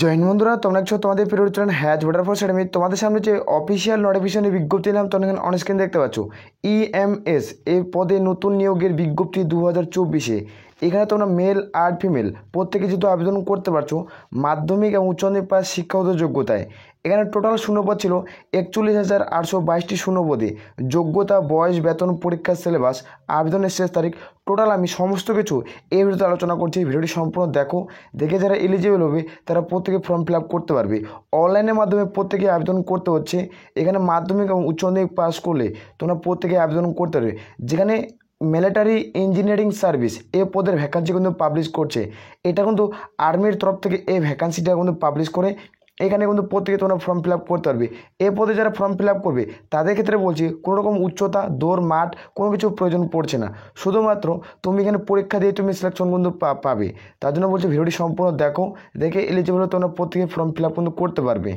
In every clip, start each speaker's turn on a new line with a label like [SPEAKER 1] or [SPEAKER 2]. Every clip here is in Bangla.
[SPEAKER 1] জয়েন বন্ধুরা, তোমরা দেখছো তোমাদের প্রিয় চ্যানেল হ্যাজ ওয়াটারফল একাডেমি। তোমাদের সামনে যে অফিসিয়াল নোটিফিকেশনের বিজ্ঞপ্তি দিলাম, তোমরা এখানে অনস্ক্রিন দেখতে পাচ্ছ ইএমএস এই পদে নতুন নিয়োগের বিজ্ঞপ্তি 2024-এ। এখানে তোমরা মেল আর ফিমেল প্রত্যেকে যেহেতু আবেদন করতে পারছো মাধ্যমিক এবং উচ্চ মাধ্যমিক পাস শিক্ষাগত যোগ্যতায়। এখানে টোটাল শূন্যপদ ছিল 41,822টি শূন্যপদে। যোগ্যতা, বয়স, বেতন, পরীক্ষার সিলেবাস, আবেদনের শেষ তারিখ, টোটাল আমি সমস্ত কিছু এই ভিডিওতে আলোচনা করছি। ভিডিওটি সম্পূর্ণ দেখে যারা এলিজিবল হবে তারা প্রত্যেকে ফর্ম ফিল আপ করতে পারবে। অনলাইনের মাধ্যমে প্রত্যেকে আবেদন করতে হচ্ছে। এখানে মাধ্যমিক এবং উচ্চ মাধ্যমিক পাস করলে তোমরা প্রত্যেকে আবেদন করতে পারবে। যেখানে মিলিটারি ইঞ্জিনিয়ারিং সার্ভিস এই পদের ভ্যাকান্সি কিন্তু পাবলিশ করছে। এটা কিন্তু আর্মির তরফ থেকে এই ভ্যাকান্সিটা কিন্তু পাবলিশ করে। এখানে কিন্তু প্রত্যেকে তোমরা ফর্ম ফিল আপ করতে পারবে। এই পদে যারা ফর্ম ফিল আপ করবে তাদের ক্ষেত্রে বলছি কোনো রকম উচ্চতা, দৌড়, মাঠ কোনো কিছু প্রয়োজন পড়ছে না। শুধুমাত্র তুমি এখানে পরীক্ষা দিয়ে তুমি সিলেকশন কিন্তু পাবে। তার জন্য বলছি ভিডিওটি সম্পূর্ণ দেখে এলিজিবল হলে তোমরা প্রত্যেকে ফর্ম ফিল আপ কিন্তু করতে পারবে।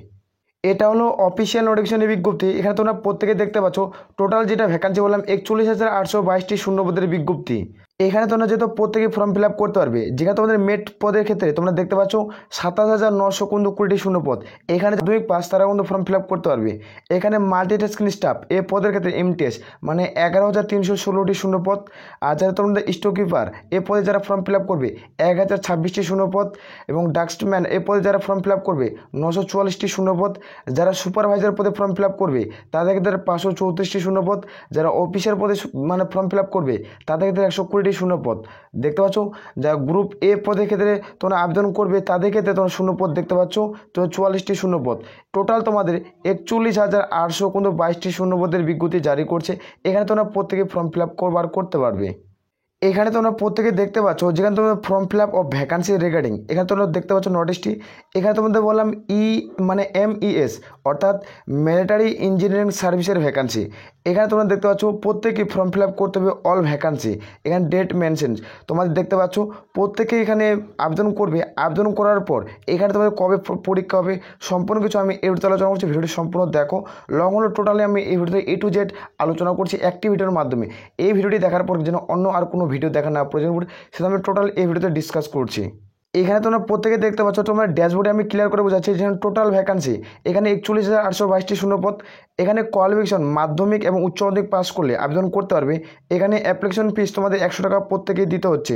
[SPEAKER 1] এটা হলো অফিসিয়াল নোটিফিকেশনের বিজ্ঞপ্তি। এখানে তোমরা প্রত্যেকে দেখতে পাচ্ছ টোটাল যেটা ভ্যাকান্সি বললাম 41,822টি শূন্যপদের বিজ্ঞপ্তি। এখানে তোমরা যেহেতু প্রত্যেকে ফর্ম ফিল আপ করতে পারবে। যেখানে তোমাদের মেট পদের ক্ষেত্রে তোমরা দেখতে পাচ্ছ 27,920টি শূন্যপদ। এখানে মাধ্যমিক পাস তারা কিন্তু ফর্ম ফিল আপ করতে পারবে। এখানে মাল্টিটাস্কিং স্টাফ এই পদের ক্ষেত্রে এমটিএস মানে 11,316টি শূন্যপদ। আর যারা তোমাদের স্টক কিপার এই পদে যারা ফর্ম ফিল আপ করবে 1,026টি শূন্যপদ। এবং ডাস্টম্যান এই পদে যারা ফর্ম ফিল আপ করবে 944টি শূন্যপদ। যারা সুপারভাইজার পদে ফর্ম ফিল আপ করবে তাদের ক্ষেত্রে 534টি শূন্যপদ। যারা অফিসার পদে মানে ফর্ম ফিল আপ করবে তাদের ক্ষেত্রে 120টি শূন্যপদ দেখতে পাচ্ছ। যারা গ্রুপ এ পদের ক্ষেত্রে তোমরা আবেদন করবে তাদের ক্ষেত্রে তোমরা শূন্যপদ দেখতে পাচ্ছ তো 44টি শূন্যপদ। টোটাল তোমাদের 41,822টি শূন্যপদের বিজ্ঞপ্তি জারি করছে। এখানে তোমরা প্রত্যেকে ফর্ম ফিল আপ করতে পারবে। এখানে তোমরা প্রত্যেকে দেখতে পাচ্ছ যেখানে তোমরা form fill up of vacancy regarding এখানে তোমরা দেখতে পাচ্ছ নোটিশটি। এখানে তোমাদের বললাম MES অর্থাৎ মিলিটারি ইঞ্জিনিয়ারিং সার্ভিসের ভ্যাকান্সি। এখানে তোমরা দেখতে পাচ্ছ প্রত্যেকে ফর্ম ফিল আপ করতে হবে অল ভ্যাকান্সি। এখানে ডেট মেনশন তোমাদের দেখতে পাচ্ছ প্রত্যেকে এখানে আবেদন করবে। আবেদন করার পর এখানে তোমাদের কবে পরীক্ষা হবে সম্পূর্ণ কিছু আমি এই ভিডিওতে আলোচনা করছি। ভিডিওটি সম্পূর্ণ দেখো। লং হলো টোটালি আমি এই ভিডিওতে A to Z আলোচনা করছি একটি ভিডিওর মাধ্যমে। এই ভিডিওটি দেখার পর যেন অন্য আর কোনো ভিডিও দেখা না প্রয়োজন পড়ে সেটা আমি টোটাল এই ভিডিওতে ডিসকাস করছি। এখানে তোমরা প্রত্যেকে দেখতে পাচ্ছ তোমার ড্যাশবোর্ডে আমি ক্লিয়ার করে বোঝাচ্ছি যেখানে টোটাল ভ্যাকান্সি এখানে 41,822টি শূন্যপদ। এখানে কোয়ালিফিকেশন মাধ্যমিক এবং উচ্চ মাধ্যমিক পাস করলে আবেদন করতে পারবে। এখানে অ্যাপ্লিকেশন ফিস তোমাদের 100 টাকা প্রত্যেকেই দিতে হচ্ছে।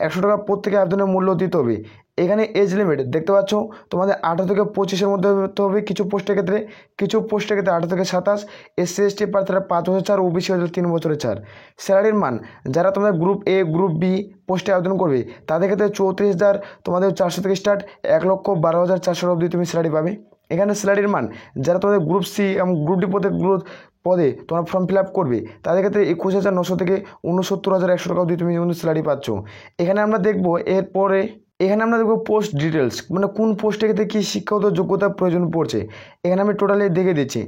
[SPEAKER 1] 100 টাকা প্রত্যেকে আবেদনের মূল্য দিতে হবে। এখানে এজ লিমিট দেখতে পাচ্ছ তোমাদের 18 থেকে 25-এর মধ্যে হতে হবে। কিছু পোস্টের ক্ষেত্রে 18 থেকে 27। SC ST প্রার্থীরা 5 বছর ছাড়, OBC 3 বছরের ছাড়। স্যালারির মান যারা তোমাদের গ্রুপ A গ্রুপ B পোস্টে আবেদন করবে তাদের ক্ষেত্রে 34,000 তোমাদের 400 থেকে স্টার্ট 1,12,400 অবধি তুমি স্যালারি পাবে। এখানে স্যালারির মান যারা তোমাদের গ্রুপ C এবং গ্রুপ D পদে তোমরা ফর্ম ফিল আপ করবে তাদের ক্ষেত্রে 21,900 থেকে 69,100 টাকা অবধি তুমি কিন্তু স্যালারি পাচ্ছ। এখানে আমরা দেখবো এখানে আমরা দেখবো পোস্ট ডিটেলস মানে কোন পোস্টের ক্ষেত্রে কী শিক্ষাগত যোগ্যতা প্রয়োজন পড়ছে। এখানে আমি টোটালি দেখে দিচ্ছি।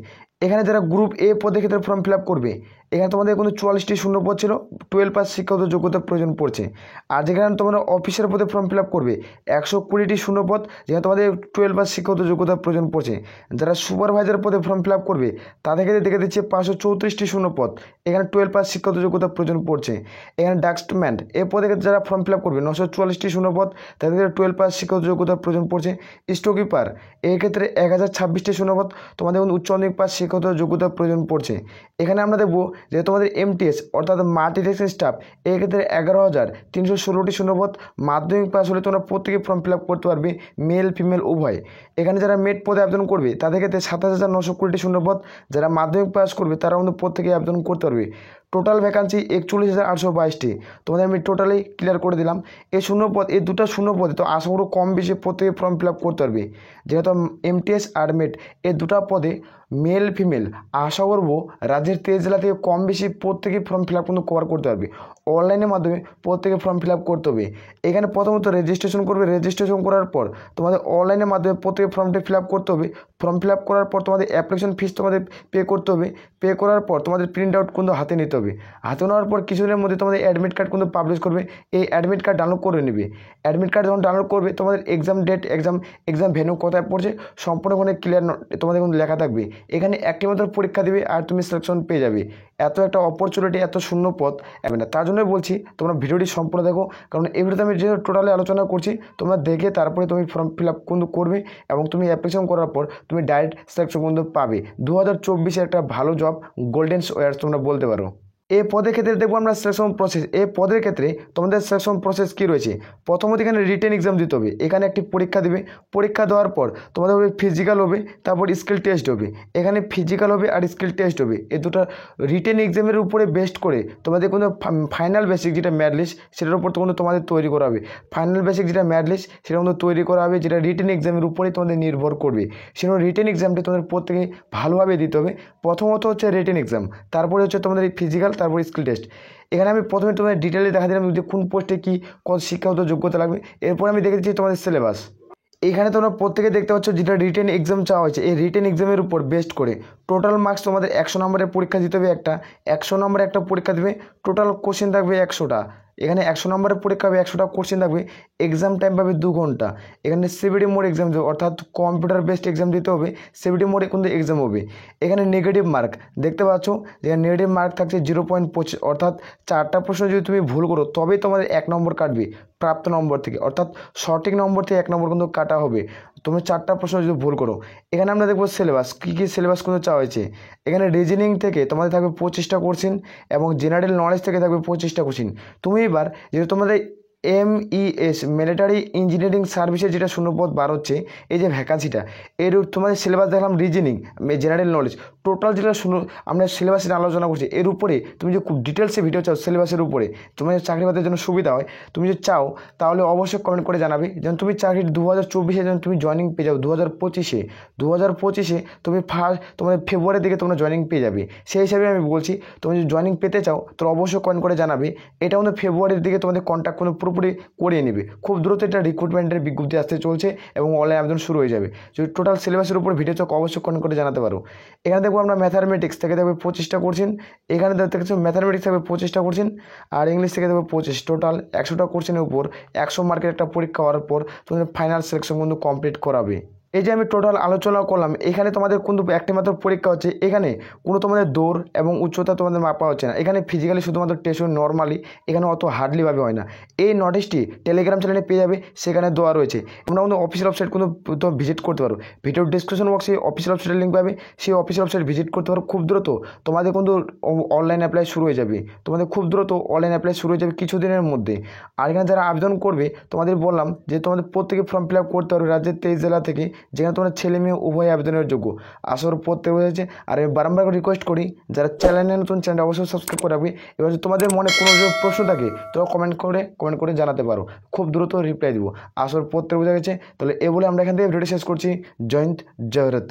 [SPEAKER 1] এখানে যারা গ্রুপ A পদের ক্ষেত্রে ফর্ম ফিল আপ করবে এখানে তোমাদের কোনো 44টি শূন্যপদ ছিল, 12 পাস শিক্ষাগত যোগ্যতার প্রয়োজন পড়ছে। আর যেখানে তোমরা অফিসার পদে ফর্ম ফিল আপ করবে 120টি শূন্যপদ যেখানে তোমাদের 12 পাস শিক্ষাগত যোগ্যতার প্রয়োজন পড়ছে। যারা সুপারভাইজার পদে ফর্ম ফিল আপ করবে তাদের ক্ষেত্রে দেখে দিচ্ছে 534টি শূন্যপদ এখানে 12 পাস শিক্ষাগত যোগ্যতার প্রয়োজন পড়ছে। এখানে ডাস্টম্যান এই পদে যারা ফর্ম ফিল আপ করবে 944টি শূন্যপদ তাদের ক্ষেত্রে 12 পাস শিক্ষাগত যোগ্যতার প্রয়োজন পড়ছে। স্টক কিপার এই ক্ষেত্রে 1,026টি শূন্যপদ তোমাদের উচ্চ মাধ্যমিক পাস শিক্ষাগত যোগ্যতার প্রয়োজন পড়ছে। এখানে আমরা দেখবো যে তোমাদের MTS অর্থাৎ মাল্টিটাস্কিং স্টাফ এই ক্ষেত্রে 11,316টি শূন্যপদ। মাধ্যমিক পাস হলে তোমরা প্রত্যেকে ফর্ম ফিল আপ করতে পারবে মেল ফিমেল উভয়। এখানে যারা মেট পদে আবেদন করবে তাদের ক্ষেত্রে 27,920টি শূন্যপদ। যারা মাধ্যমিক পাস করবে তারা কিন্তু প্রত্যেকে আবেদন করতে পারবে। টোটাল ভ্যাকান্সি 41,822টি তোমাদের আমি টোটালি ক্লিয়ার করে দিলাম। এই দুটো শূন্যপদে তো আশা করো কম বেশি প্রত্যেকে ফর্ম ফিল আপ করতে পারবে। যেহেতু MTS আর মেট এই দুটো পদে মেল ফিমেল আশা করবো রাজ্যের 23 জেলা থেকে কম বেশি প্রত্যেকে ফর্ম ফিল আপ কিন্তু কভার করতে পারবে। অনলাইনের মাধ্যমে প্রত্যেকে ফর্ম ফিল আপ করতে হবে। এখানে প্রথমত রেজিস্ট্রেশন করবে। রেজিস্ট্রেশন করার পর তোমাদের অনলাইনের মাধ্যমে প্রত্যেকে ফর্মটি ফিল আপ করতে হবে। ফর্ম ফিল আপ করার পর তোমাদের অ্যাপ্লিকেশন ফিস তোমাদের পে করতে হবে। পে করার পর তোমাদের প্রিন্ট আউট কিন্তু হাতে নিতে হবে। হাতে নেওয়ার পর কিছুদিনের মধ্যে তোমাদের অ্যাডমিট কার্ড কিন্তু পাবলিশ করবে। এই অ্যাডমিট কার্ড ডাউনলোড করে নেবে। অ্যাডমিট কার্ড যখন ডাউনলোড করবে তোমাদের এক্সাম ডেট, এক্সাম ভেন্যু কোথায় পড়ছে সম্পূর্ণ ওখানে ক্লিয়ার তোমাদের কিন্তু লেখা থাকবে। এখানে একটি মাত্র পরীক্ষা দিবে আর তুমি সিলেকশন পেয়ে যাবে। এত একটা অপরচুনিটি, এত শূন্য পথ না। তার জন্যই বলছি তোমরা ভিডিওটি সম্পূর্ণ দেখো, কারণ এই ভিডিওতে আমি যে টোটালি আলোচনা করছি তোমরা দেখে তারপরে তুমি ফর্ম ফিল আপ কিন্তু করবে এবং তুমি অ্যাপ্লিকেশন করার পর তুমি ডাইরেক্ট সিলেকশন কিন্তু পাবে। 2024 একটা ভালো জব, গোল্ডেন ওয়ার্স তোমরা বলতে পারো। এই পদের ক্ষেত্রে দেখবো আমরা সিলেকশন প্রসেস। এই পদের ক্ষেত্রে তোমাদের সিলেকশন প্রসেস কী রয়েছে। প্রথমত এখানে রিটেন এক্সাম দিতে হবে। এখানে একটি পরীক্ষা দিবে। পরীক্ষা দেওয়ার পর তোমাদের হবে ফিজিক্যাল হবে, তারপর স্কিল টেস্ট হবে। এখানে ফিজিক্যাল হবে আর স্কিল টেস্ট হবে। এই দুটো রিটেন এক্সামের উপরে বেস্ট করে তোমাদের কোনো ফাইনাল বেসিক যেটা ম্যাথ লিস্ট সেটার উপর কিন্তু তোমাদের তৈরি করা হবে। ফাইনাল বেসিক যেটা ম্যাথ লিস্ট সেটা কিন্তু তৈরি করা হবে, যেটা রিটেন এক্সামের উপরেই তোমাদের নির্ভর করবে। সেজন্য রিটেন এক্সামটি তোমাদের প্রত্যেকে ভালোভাবে দিতে হবে। প্রথমত হচ্ছে রিটেন এক্সাম, তারপরে হচ্ছে তোমাদের ফিজিক্যাল, তারপর স্কিল টেস্ট। এখানে আমি প্রথমে তোমাদের ডিটেলে দেখা দিলাম যে কোন পোস্টে কী কত শিক্ষাগত যোগ্যতা লাগবে। এরপর আমি দেখে দিচ্ছি তোমাদের সিলেবাস। এখানে তোমরা প্রত্যেকে দেখতে পাচ্ছ যেটা রিটেন এক্সাম চাওয়া হয়েছে, এই রিটেন এক্সামের উপর বেস্ট করে টোটাল মার্কস তোমাদের 100 নম্বরের পরীক্ষা দিতে হবে। 100 নম্বরের একটা পরীক্ষা দেবে। টোটাল কোশ্চেন থাকবে 100টা। এখানে 100 নম্বরের পরীক্ষা হবে, 100টা কোশ্চেন থাকবে। এক্সাম টাইম পাবে 2 ঘন্টা। এখানে সিবিটি মোড এক্সাম দেবে, অর্থাৎ কম্পিউটার বেসড এক্সাম দিতে হবে। সিবিটি মোডে কিন্তু এক্সাম হবে। এখানে নেগেটিভ মার্ক দেখতে পাচ্ছ, যেখানে নেগেটিভ মার্ক থাকছে 0.25, অর্থাৎ 4টা প্রশ্ন যদি তুমি ভুল করো তবেই তোমাদের 1 নম্বর কাটবে প্রাপ্ত নম্বর থেকে, অর্থাৎ সঠিক নম্বর থেকে 1 নম্বর কিন্তু কাটা হবে তুমি 4টা প্রশ্ন যদি ভুল করো। এখানে আমরা দেখবো সিলেবাস, কী কী সিলেবাস কিন্তু চাওয়া হয়েছে। এখানে রিজনিং থেকে তোমাদের থাকবে 25টা কোশ্চেন এবং জেনারেল নলেজ থেকে থাকবে 25টা কোশ্চেন। তুমি এবার যেহেতু তোমাদের MES মিলিটারি ইঞ্জিনিয়ারিং সার্ভিসের যেটা শূন্যপদ বার হচ্ছে, এই যে ভ্যাকান্সিটা, এর তোমাদের সিলেবাস দেখলাম রিজনিং, জেনারেল নলেজ, টোটাল যেটা আমরা সিলেবাসের আলোচনা করছি এর উপরে তুমি যে খুব ডিটেলসে ভিডিও চাও সিলেবাসের উপরে তোমাদের চাকরি পাওয়ার জন্য সুবিধা হয়, তুমি যদি চাও তাহলে অবশ্যই কমেন্ট করে জানাবে। যেমন তুমি চাকরি 2024-এ যেন তুমি জয়েনিং পেয়ে যাও, 2025-এ তুমি তোমাদের ফেব্রুয়ারির দিকে তোমরা জয়েনিং পেয়ে যাবে। সেই হিসাবে আমি বলছি তুমি যদি জয়েনিং পেতে চাও তো অবশ্যই কমেন্ট করে জানাবে। এটা আমাদের ফেব্রুয়ারির দিকে তোমাদের কন্ট্যাক্ট কোনো পুরোপুরি করিয়ে নেবে। খুব দ্রুত এটা রিক্রুটমেন্টের বিজ্ঞপ্তি আসতে চলছে এবং অনলাইন আবেদন শুরু হয়ে যাবে। যদি টোটাল সিলেবাসের উপর ভিডিও চাও অবশ্যই কমেন্ট করে জানাতে পারো। এখানে দেখবো আমরা ম্যাথামেটিক্স থেকে দেখবে 25টা কোশ্চেন। এখানে দেখতে পাচ্ছ ম্যাথামেটিক্স থাকবে 25টা কোশ্চেন আর ইংলিশ থেকে দেখবে 25। টোটাল 100টা কোশ্চেনের উপর 100 মার্কের একটা পরীক্ষা হওয়ার পর তোমাদের ফাইনাল সিলেকশন কিন্তু কমপ্লিট করাবে। এই যে আমি টোটাল আলোচনা করলাম, এখানে তোমাদের কিন্তু একটি মাত্র পরীক্ষা হচ্ছে। এখানে কোনো তোমাদের দৌড় এবং উচ্চতা তোমাদের মাপা হচ্ছে না। এখানে ফিজিক্যালি শুধুমাত্র টেস্ট নর্মালি, এখানে অত হার্ডলিভাবে হয় না। এই নোটিশটি টেলিগ্রাম চ্যানেলে পেয়ে যাবে, সেখানে দেওয়া রয়েছে। তোমরা কিন্তু অফিসিয়াল ওয়েবসাইট কিন্তু ভিজিট করতে পারো। ভিডিওর ডিসক্রিপশন বক্সে অফিসিয়াল ওয়েবসাইটের লিঙ্ক পাবে, সেই অফিসিয়াল ওয়েবসাইট ভিজিট করতে পারো। খুব দ্রুত তোমাদের কিন্তু অনলাইন অ্যাপ্লাই শুরু হয়ে যাবে। কিছুদিনের মধ্যে। আর এখানে যারা আবেদন করবে তোমাদের বললাম যে তোমাদের প্রত্যেকে ফর্ম ফিল আপ করতে পারবে রাজ্যের 23 জেলা থেকে, যেখানে তোমার ছেলে মেয়ে উভয় আবেদনের যোগ্য। আসর প্রত্যেক হয়েছে। আর আমি বারবার রিকোয়েস্ট করি যারা চ্যানেলে নতুন, চ্যানেলটা অবশ্যই সাবস্ক্রাইব করে রাখবে। এবার যদি তোমাদের মনে কোনো প্রশ্ন থাকে তো কমেন্ট করে জানাতে পারো, খুব দ্রুত রিপ্লাই দিব। আসর প্রত্যেক বোঝা গেছে। তাহলে এ বলে আমরা এখান থেকে ভিডিওটি শেষ করছি। জয় হিন্দ, জয় ভারত।